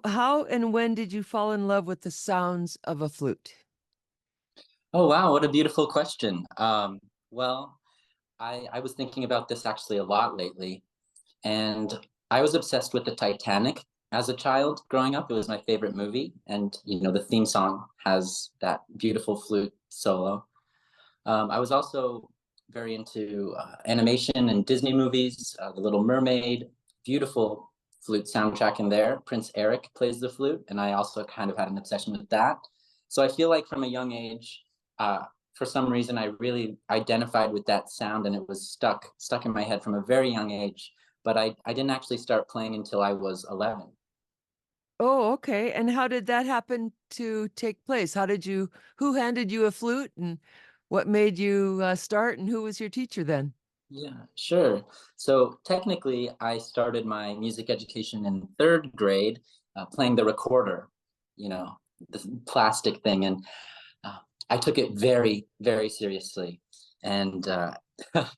How and when did you fall in love with the sounds of a flute? Oh wow, what a beautiful question. Well, I was thinking about this actually a lot lately, and I was obsessed with the Titanic as a child growing up. It was my favorite movie, and the theme song has that beautiful flute solo. I was also very into animation and Disney movies, The Little Mermaid, beautiful flute soundtrack in there. Prince Eric plays the flute, and I also kind of had an obsession with that. So I feel like from a young age, for some reason, I really identified with that sound, and it was stuck in my head from a very young age. But I didn't actually start playing until I was 11. Oh, okay. And how did that happen to take place? Who handed you a flute and what made you start and who was your teacher then? Yeah, sure. So technically, I started my music education in third grade, playing the recorder, you know, the plastic thing, and uh, I took it very, very seriously. And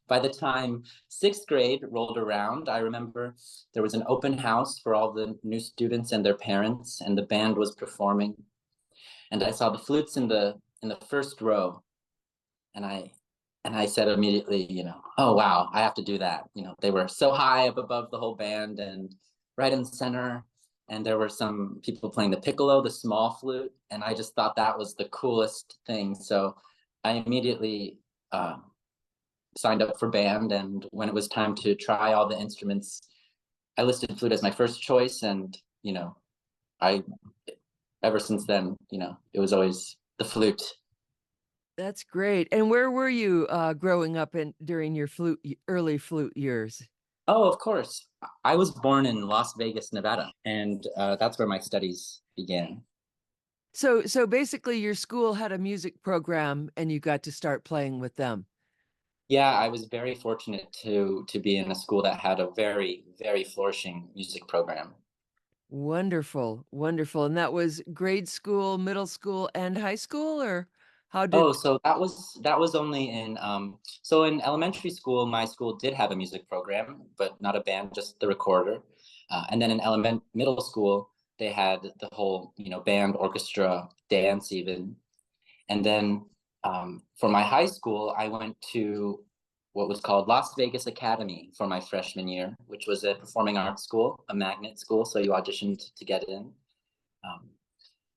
by the time sixth grade rolled around, I remember there was an open house for all the new students and their parents, and the band was performing. And I saw the flutes in the first row, and I said immediately, oh wow, I have to do that. They were so high up above the whole band and right in the center, and there were some people playing the piccolo, the small flute, and I just thought that was the coolest thing. So I immediately signed up for band, and when it was time to try all the instruments, I listed flute as my first choice, and I ever since then, it was always the flute. That's great. And where were you growing up in during your early flute years? Oh, of course. I was born in Las Vegas, Nevada, and that's where my studies began. So basically your school had a music program and you got to start playing with them. Yeah, I was very fortunate to be in a school that had a very, very flourishing music program. Wonderful, wonderful. And that was grade school, middle school, and high school, or how Oh, did so that was only in so in elementary school, my school did have a music program, but not a band, just the recorder. And then in middle school, they had the whole, band, orchestra, dance even. And then for my high school, I went to what was called Las Vegas Academy for my freshman year, which was a performing arts school, a magnet school. So you auditioned to get in. Um,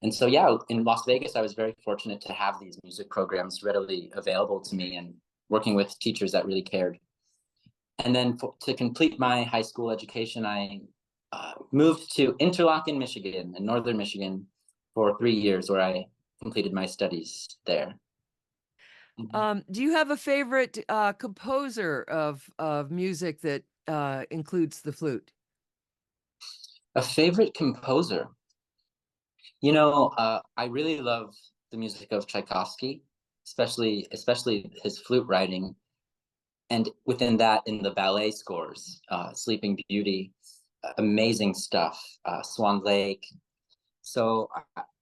and so, yeah, in Las Vegas, I was very fortunate to have these music programs readily available to me and working with teachers that really cared. And then to complete my high school education, I moved to Interlochen, Michigan, in northern Michigan, for 3 years, where I completed my studies there. Mhm. do you have a favorite composer of music that includes the flute? A favorite composer. I really love the music of Tchaikovsky, especially his flute writing, and within that, in the ballet scores, Sleeping Beauty, amazing stuff, Swan Lake. So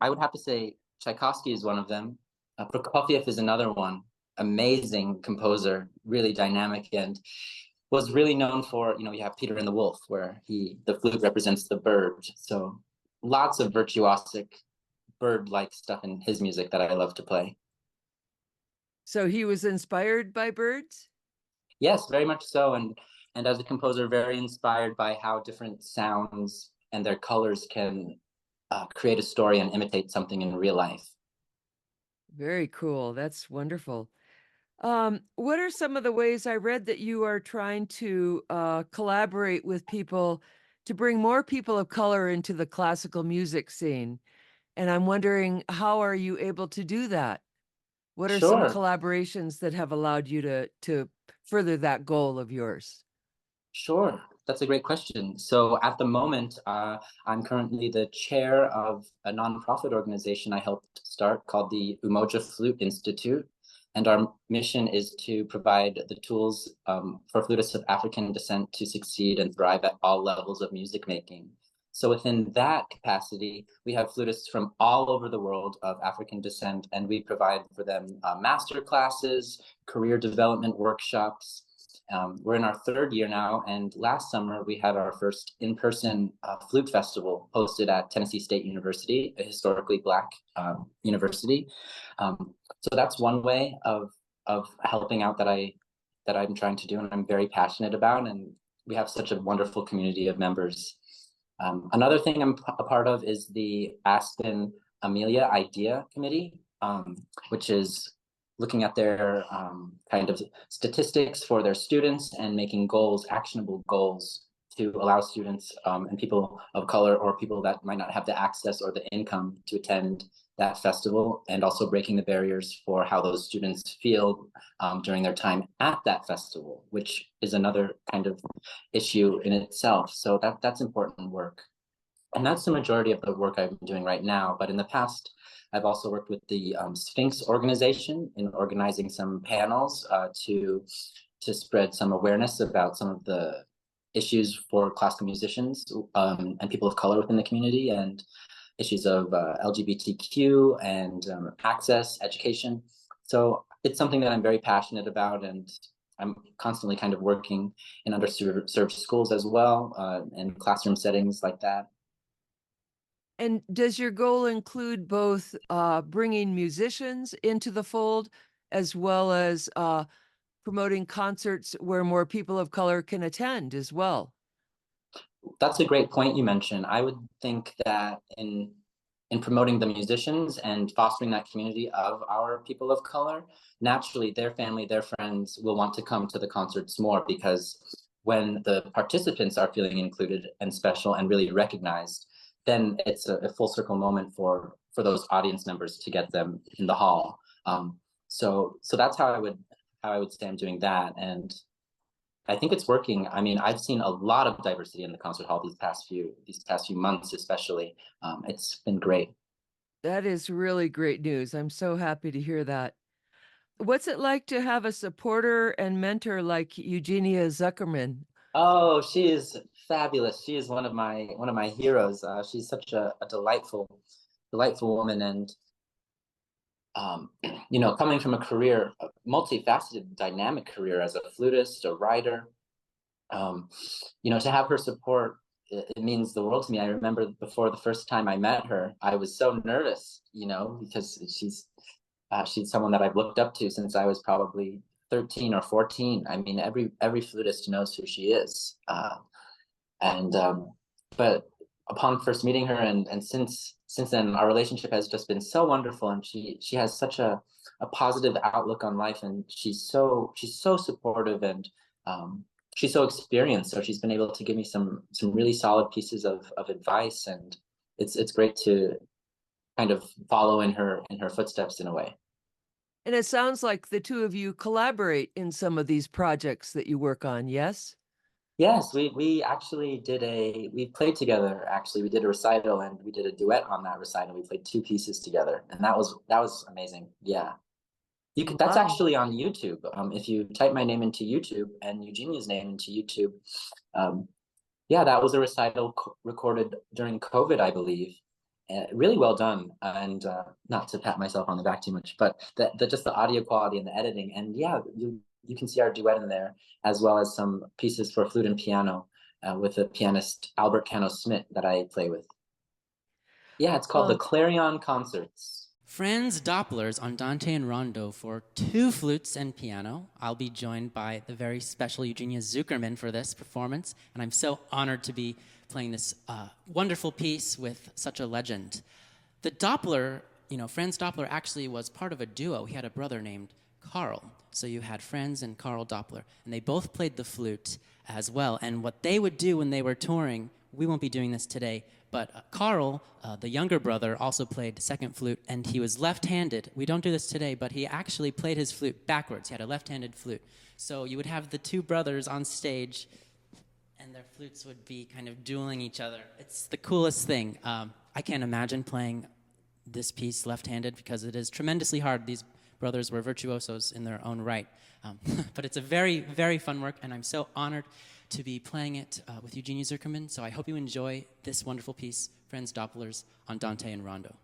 I would have to say Tchaikovsky is one of them. Prokofiev is another one. Amazing composer, really dynamic, and was really known for, you have Peter and the Wolf, where the flute represents the bird. So lots of virtuosic bird-like stuff in his music that I love to play. So he was inspired by birds? Yes, very much so. And as a composer, very inspired by how different sounds and their colors can create a story and imitate something in real life. Very cool. That's wonderful. What are some of the ways I read that you are trying to collaborate with people to bring more people of color into the classical music scene? And I'm wondering, how are you able to do that? What are some Sure. collaborations that have allowed you to further that goal of yours? Sure, that's a great question. So at the moment, I'm currently the chair of a nonprofit organization I helped start called the Umoja Flute Institute. And our mission is to provide the tools for flutists of African descent to succeed and thrive at all levels of music making. So within that capacity, we have flutists from all over the world of African descent, and we provide for them master classes, career development workshops, We're in our third year now, and last summer we had our first in-person flute festival hosted at Tennessee State University, a historically Black university. So that's one way of helping out that I'm trying to do, and I'm very passionate about. And we have such a wonderful community of members. Another thing I'm a part of is the Aspen Amelia Idea Committee, which is looking at their kind of statistics for their students and making goals, actionable goals, to allow students and people of color or people that might not have the access or the income to attend that festival, and also breaking the barriers for how those students feel during their time at that festival, which is another kind of issue in itself. So that's important work. And that's the majority of the work I've been doing right now. But in the past, I've also worked with the Sphinx organization in organizing some panels to spread some awareness about some of the issues for classical musicians and people of color within the community, and issues of LGBTQ and access, education. So it's something that I'm very passionate about, and I'm constantly kind of working in underserved schools as well, and classroom settings like that. And does your goal include both bringing musicians into the fold as well as promoting concerts where more people of color can attend as well? That's a great point you mentioned. I would think that in promoting the musicians and fostering that community of our people of color, naturally their family, their friends will want to come to the concerts more, because when the participants are feeling included and special and really recognized, then it's a full circle moment for those audience members to get them in the hall. So that's how I would say I'm doing that, and I think it's working. I mean, I've seen a lot of diversity in the concert hall these past few months, especially. It's been great. That is really great news. I'm so happy to hear that. What's it like to have a supporter and mentor like Eugenia Zuckerman? Oh, she is fabulous. She is one of my heroes. She's such a delightful woman, and um, coming from a career, a multifaceted, dynamic career as a flutist, a writer, um, to have her support, it means the world to me. I remember before the first time I met her, I was so nervous, because she's someone that I've looked up to since I was probably 13 or 14. I mean, every flutist knows who she is. And but upon first meeting her, and since then, our relationship has just been so wonderful, and she has such a positive outlook on life, and she's so supportive, and she's so experienced. So she's been able to give me some really solid pieces of advice, and it's great to kind of follow in her footsteps in a way. And it sounds like the two of you collaborate in some of these projects that you work on, yes? Yes, we actually we played together. Actually, we did a recital, and we did a duet on that recital. We played two pieces together, and that was amazing. Yeah. You could, that's Wow. actually on YouTube. If you type my name into YouTube and Eugenia's name into YouTube, um, yeah, that was a recital recorded during COVID, I believe. Really well done, and not to pat myself on the back too much, but the just the audio quality and the editing, and yeah, you can see our duet in there, as well as some pieces for flute and piano with the pianist Albert Cano Smith that I play with. Yeah, it's called the Well, Clarion Concerts. Franz Doppler's Andante and Rondo for two flutes and piano. I'll be joined by the very special Eugenia Zuckerman for this performance, and I'm so honored to be playing this wonderful piece with such a legend. The Doppler, Franz Doppler actually was part of a duo. He had a brother named Carl. So you had Franz and Carl Doppler, and they both played the flute as well. And what they would do when they were touring, we won't be doing this today, but Carl, the younger brother, also played second flute, and he was left-handed. We don't do this today, but he actually played his flute backwards. He had a left-handed flute. So you would have the two brothers on stage, and their flutes would be kind of dueling each other. It's the coolest thing. I can't imagine playing this piece left-handed because it is tremendously hard. These brothers were virtuosos in their own right. But it's a very, very fun work, and I'm so honored to be playing it with Eugenia Zuckerman. So I hope you enjoy this wonderful piece, Franz Doppler's Andante and Rondo.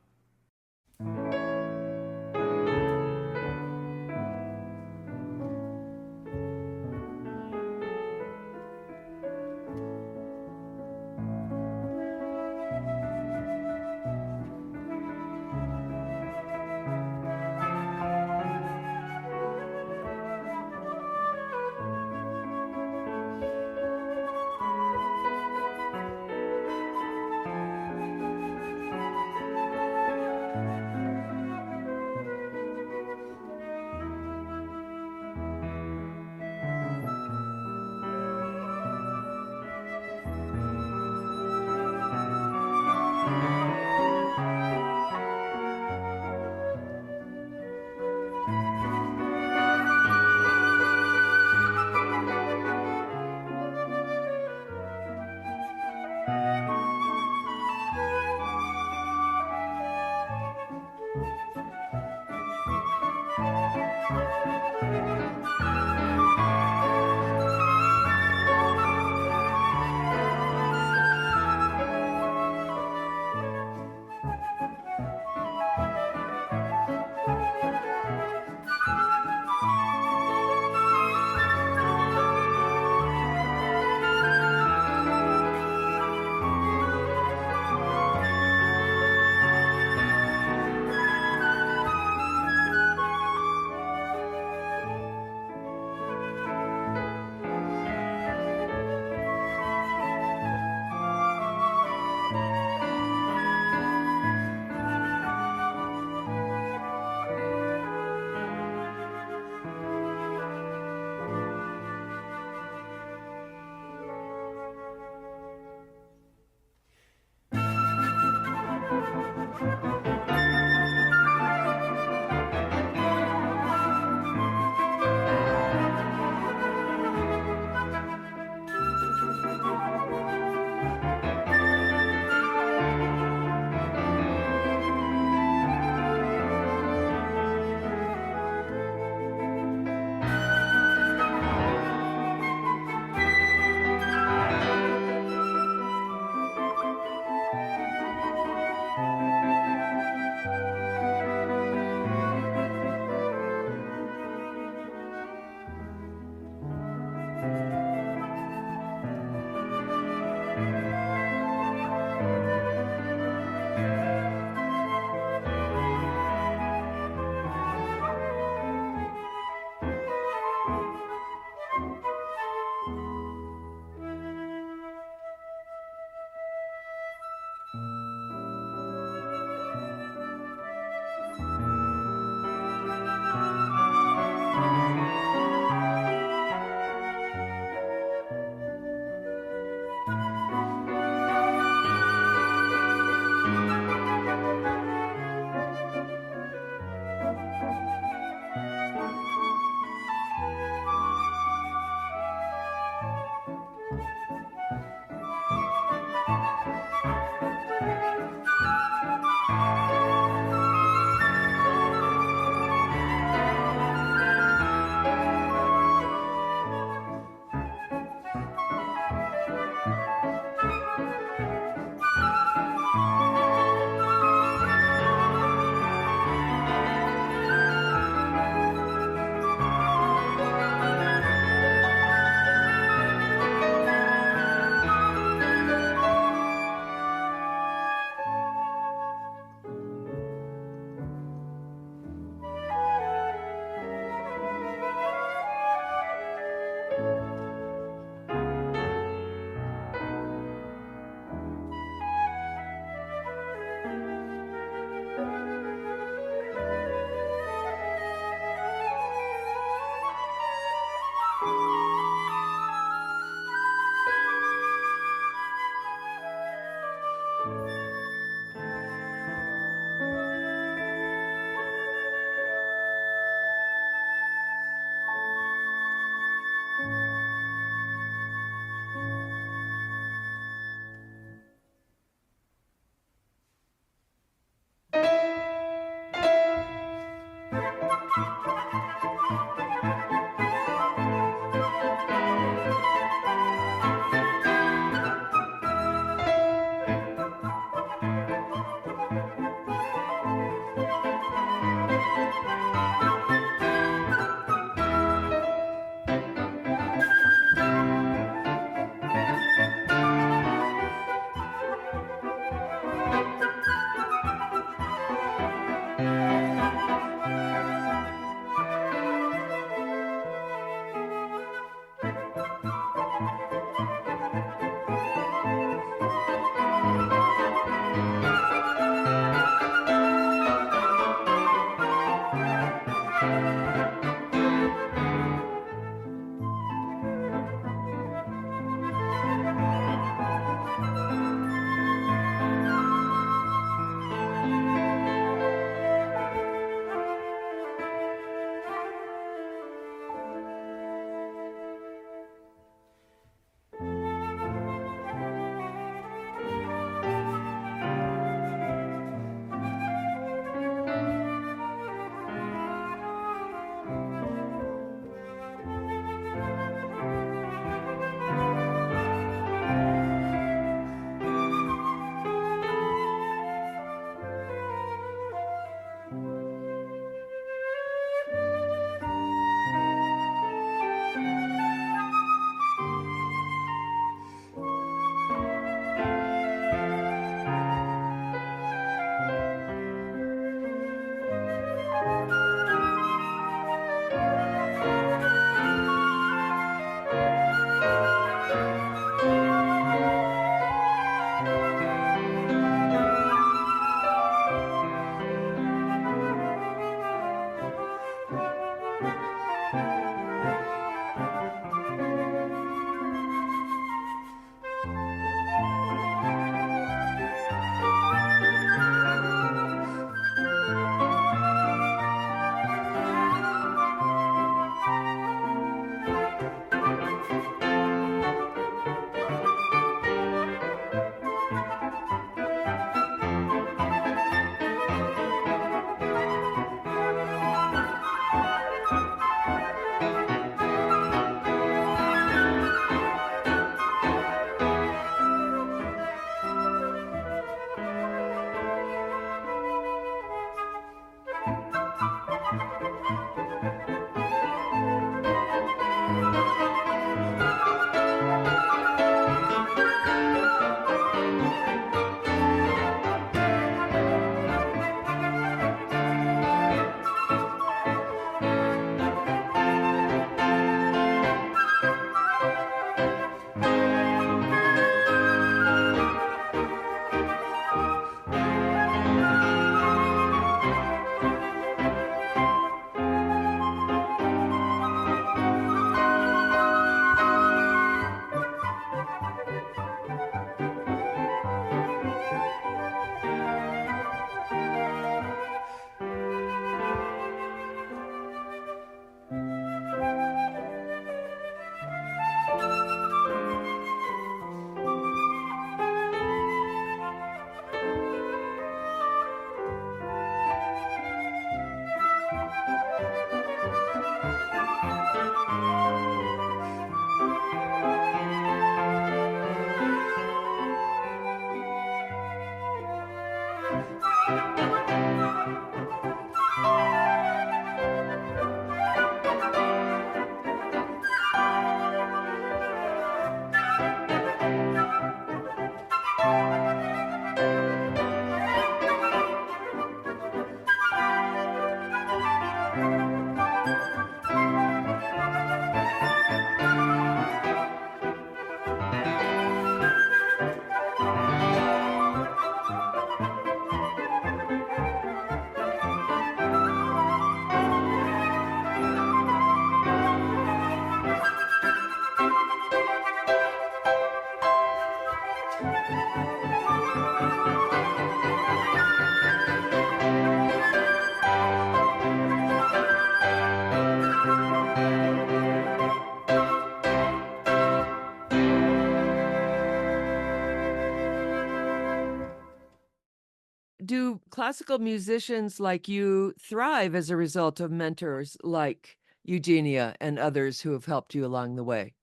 do classical musicians like you thrive as a result of mentors like Eugenia and others who have helped you along the way?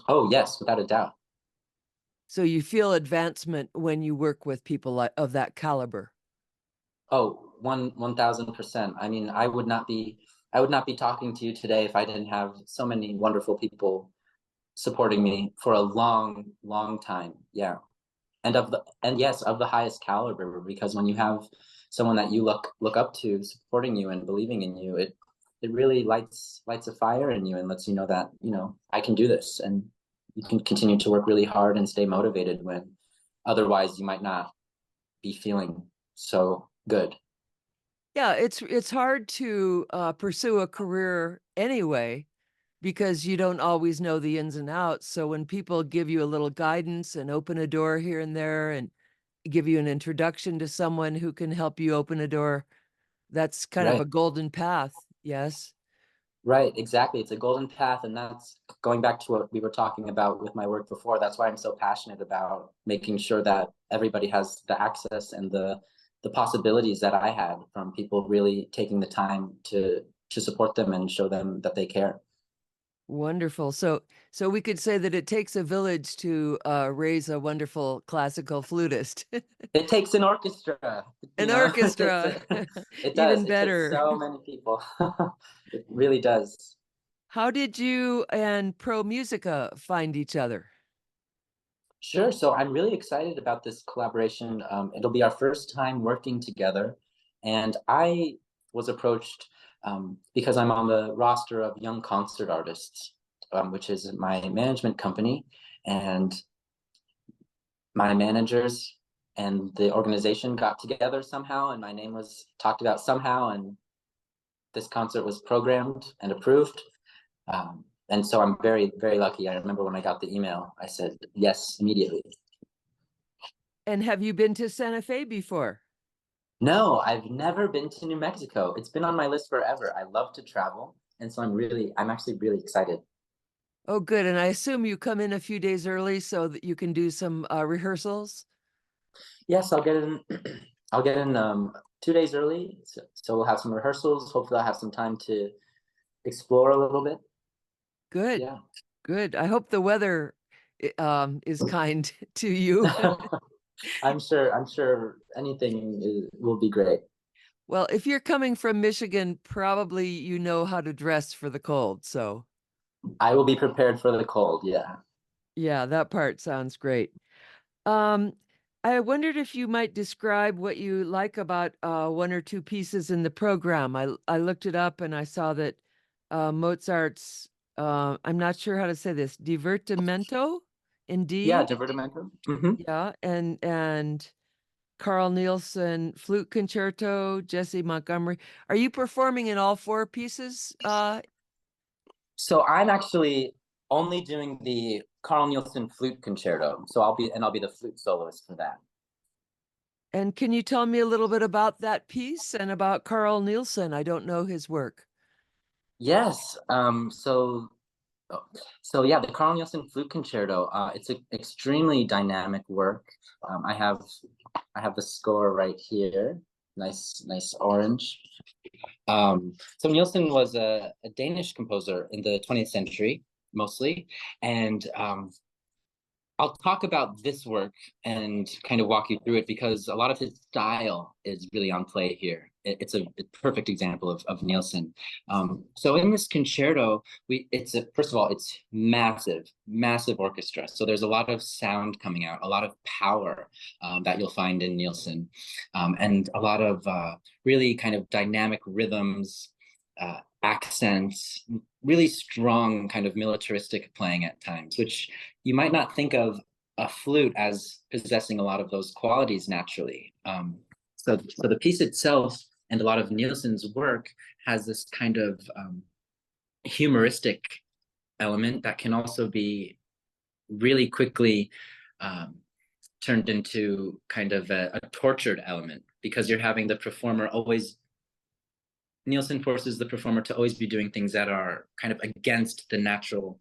Oh, yes, without a doubt. So you feel advancement when you work with people of that caliber. Oh, 1000%. I mean, I would not be talking to you today if I didn't have so many wonderful people supporting me for a long, long time. Yeah. And yes, of the highest caliber, because when you have someone that you look up to supporting you and believing in you, it really lights a fire in you and lets you know that, I can do this, and you can continue to work really hard and stay motivated when otherwise you might not be feeling so good. Yeah, it's hard to pursue a career anyway because you don't always know the ins and outs. So when people give you a little guidance and open a door here and there and give you an introduction to someone who can help you open a door, that's kind of Right. a golden path. Yes. Right, exactly. It's a golden path, and that's going back to what we were talking about with my work before. That's why I'm so passionate about making sure that everybody has the access and the possibilities that I had from people really taking the time to support them and show them that they care. Wonderful. So we could say that it takes a village to raise a wonderful classical flutist. It takes an orchestra, An it takes orchestra. a, it does. Even It takes better. so many people. It really does. How did you and Pro Musica find each other? Sure. So I'm really excited about this collaboration. It'll be our first time working together. And I was approached because I'm on the roster of Young Concert Artists, which is my management company. And my managers and the organization got together somehow, and my name was talked about somehow. And this concert was programmed and approved. And so I'm very, very lucky. I remember when I got the email, I said yes immediately. And have you been to Santa Fe before? No, I've never been to New Mexico. It's been on my list forever. I love to travel, and so I'm actually really excited. Oh, good. And I assume you come in a few days early so that you can do some rehearsals? Yes, I'll get in. I'll get in 2 days early, so we'll have some rehearsals. Hopefully, I'll have some time to explore a little bit. Good. Yeah. Good. I hope the weather is kind to you. I'm sure will be great. Well, if you're coming from Michigan, probably you know how to dress for the cold. So, I will be prepared for the cold. Yeah. yeah, that part sounds great. Um, I wondered if you might describe what you like about one or two pieces in the program. I looked it up and I saw that Mozart's I'm not sure how to say this, Divertimento in Yeah, D, divertimento. yeah, and Carl Nielsen Flute Concerto, Jesse Montgomery. Are you performing in all four pieces? So I'm actually only doing the Carl Nielsen Flute Concerto. So I'll be the flute soloist for that. And can you tell me a little bit about that piece and about Carl Nielsen? I don't know his work. Yes. So yeah, the Carl Nielsen Flute Concerto. It's an extremely dynamic work. Um, I have I have the score right here. Nice orange. So Nielsen was a Danish composer in the 20th century, mostly, and I'll talk about this work and kind of walk you through it because a lot of his style is really on play here. It's a perfect example of Nielsen. So in this concerto, first of all, it's massive orchestra. So there's a lot of sound coming out, a lot of power that you'll find in Nielsen, and a lot of really kind of dynamic rhythms, accents, really strong kind of militaristic playing at times, which you might not think of a flute as possessing a lot of those qualities naturally. So the piece itself and a lot of Nielsen's work has this kind of humoristic element that can also be really quickly um, turned into kind of a tortured element because you're having the performer always. Nielsen forces the performer to always be doing things that are kind of against the natural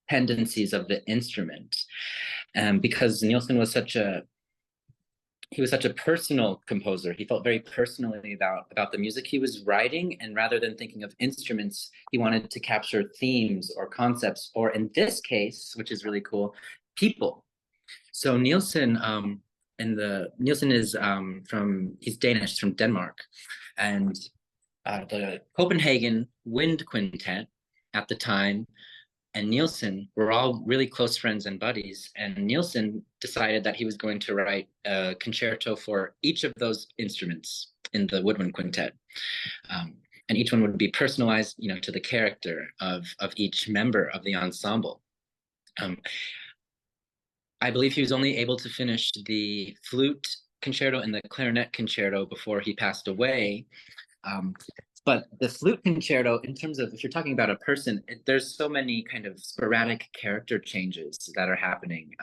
tendencies of the instrument. Because Nielsen was such a he was such a personal composer. He felt very personally about the music he was writing, and rather than thinking of instruments, he wanted to capture themes or concepts, or in this case, which is really cool, people. So Nielsen, Nielsen is he's Danish, from Denmark, and the Copenhagen Wind Quintet at the time and Nielsen were all really close friends and buddies. And Nielsen decided that he was going to write a concerto for each of those instruments in the woodwind quintet. And each one would be personalized, to the character of each member of the ensemble. I believe he was only able to finish the flute concerto and the clarinet concerto before he passed away. But the flute concerto, in terms of, if you're talking about a person, there's so many kind of sporadic character changes that are happening.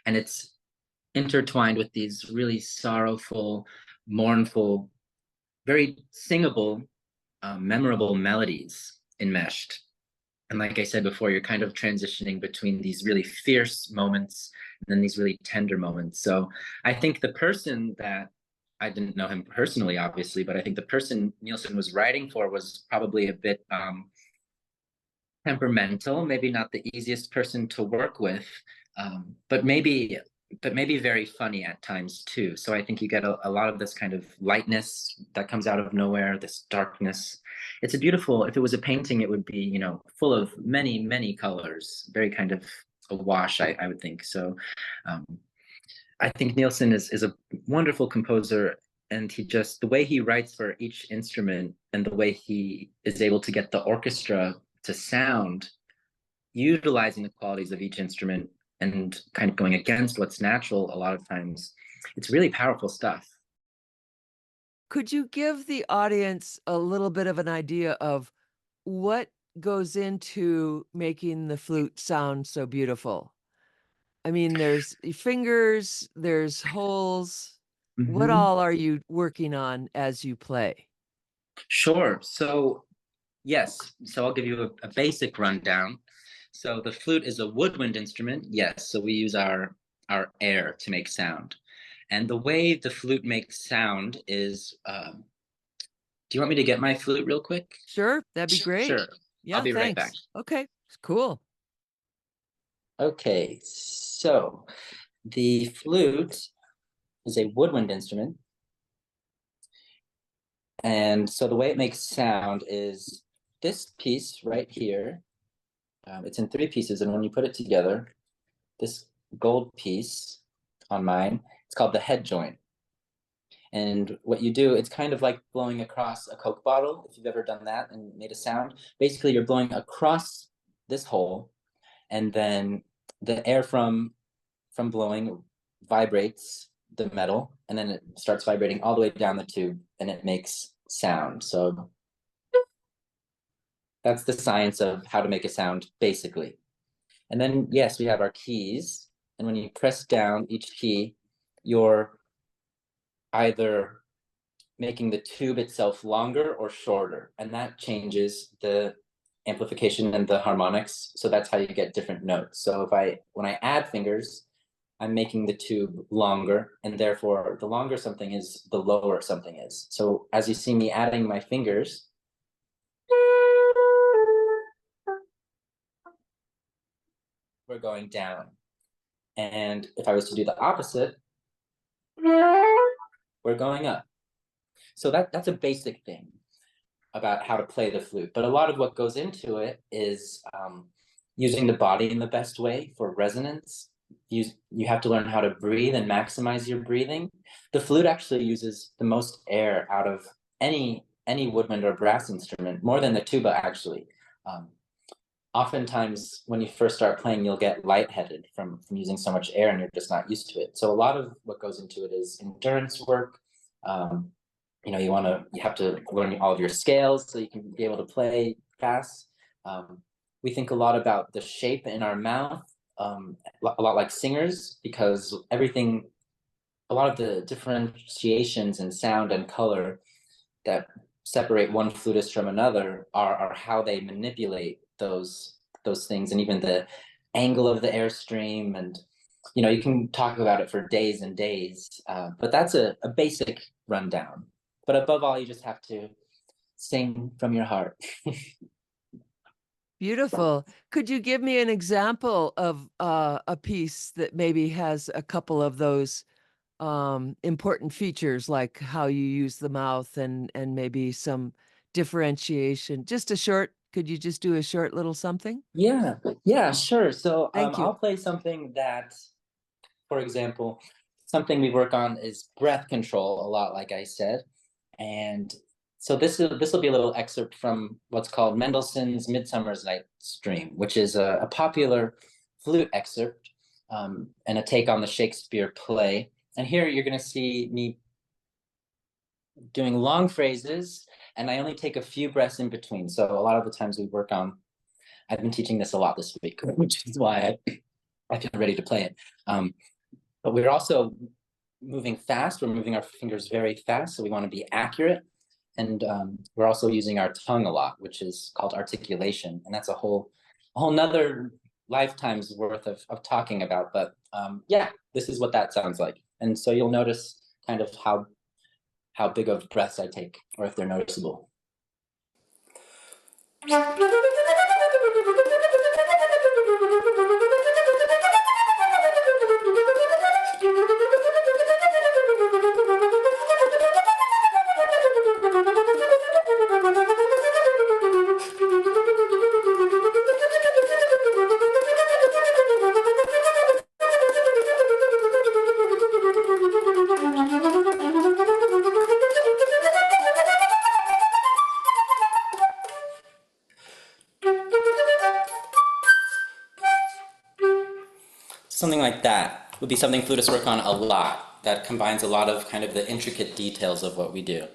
And it's intertwined with these really sorrowful, mournful, very singable, memorable melodies enmeshed. And like I said before, you're kind of transitioning between these really fierce moments and then these really tender moments. So I think the person that, I didn't know him personally, obviously, but I think the person Nielsen was writing for was probably a bit temperamental, maybe not the easiest person to work with, but maybe very funny at times too. So I think you get a lot of this kind of lightness that comes out of nowhere, this darkness. It's a beautiful, if it was a painting, it would be, full of many, many colors, very kind of a wash, I would think. So I think Nielsen is a wonderful composer, and the way he writes for each instrument and the way he is able to get the orchestra to sound, utilizing the qualities of each instrument and kind of going against what's natural a lot of times, it's really powerful stuff. Could you give the audience a little bit of an idea of what goes into making the flute sound so beautiful? I mean, there's fingers, there's holes. What Mm-hmm. all are you working on as you play? Sure. So, yes. So I'll give you a basic rundown. So the flute is a woodwind instrument. Yes. So we use our air to make sound. And the way the flute makes sound is, do you want me to get my flute real quick? Sure, that'd be great. Sure. I'll Yeah, be right back. thanks. Okay, cool. Okay. So the flute is a woodwind instrument. And so the way it makes sound is this piece right here. It's in 3 pieces. And when you put it together, this gold piece on mine, it's called the head joint. And what you do, it's kind of like blowing across a Coke bottle, if you've ever done that and made a sound. Basically, you're blowing across this hole, and then the air from blowing vibrates the metal, and then it starts vibrating all the way down the tube, and it makes sound. So that's the science of how to make a sound, basically. And then, yes, we have our keys. And when you press down each key, you're either making the tube itself longer or shorter. And that changes the amplification and the harmonics. So that's how you get different notes. So when I add fingers, I'm making the tube longer, and therefore the longer something is, the lower something is. So as you see me adding my fingers, we're going down. And if I was to do the opposite, we're going up. So that's a basic thing about how to play the flute. But a lot of what goes into it is using the body in the best way for resonance. You have to learn how to breathe and maximize your breathing. The flute actually uses the most air out of any woodwind or brass instrument, more than the tuba actually. Oftentimes when you first start playing, you'll get lightheaded from using so much air, and you're just not used to it. So a lot of what goes into it is endurance work. You have to learn all of your scales so you can be able to play fast. We think a lot about the shape in our mouth, a lot like singers, because a lot of the differentiations in sound and color that separate one flutist from another are how they manipulate those things, and even the angle of the airstream. And you know, you can talk about it for days and days, but that's a basic rundown. But above all, you just have to sing from your heart. Beautiful. Could you give me an example of a piece that maybe has a couple of those important features, like how you use the mouth and maybe some differentiation? Just a short. Could you just do a short little something? Yeah, yeah, sure. So Thank you. I'll play something that, for example, something we work on is breath control a lot, like I said. And so this will be a little excerpt from what's called Mendelssohn's Midsummer's Night's Dream, which is a popular flute excerpt, and a take on the Shakespeare play. And here you're going to see me doing long phrases, and I only take a few breaths in between. So a lot of the times we work on, I've been teaching this a lot this week, which is why I feel ready to play it. But we're also moving fast. We're moving our fingers very fast, so we want to be accurate. And we're also using our tongue a lot, which is called articulation. And that's a whole nother lifetime's worth of talking about. But yeah, this is what that sounds like. And so you'll notice kind of how big of breaths I take, or if they're noticeable. Something like that would be something flutists work on a lot, that combines a lot of kind of the intricate details of what we do.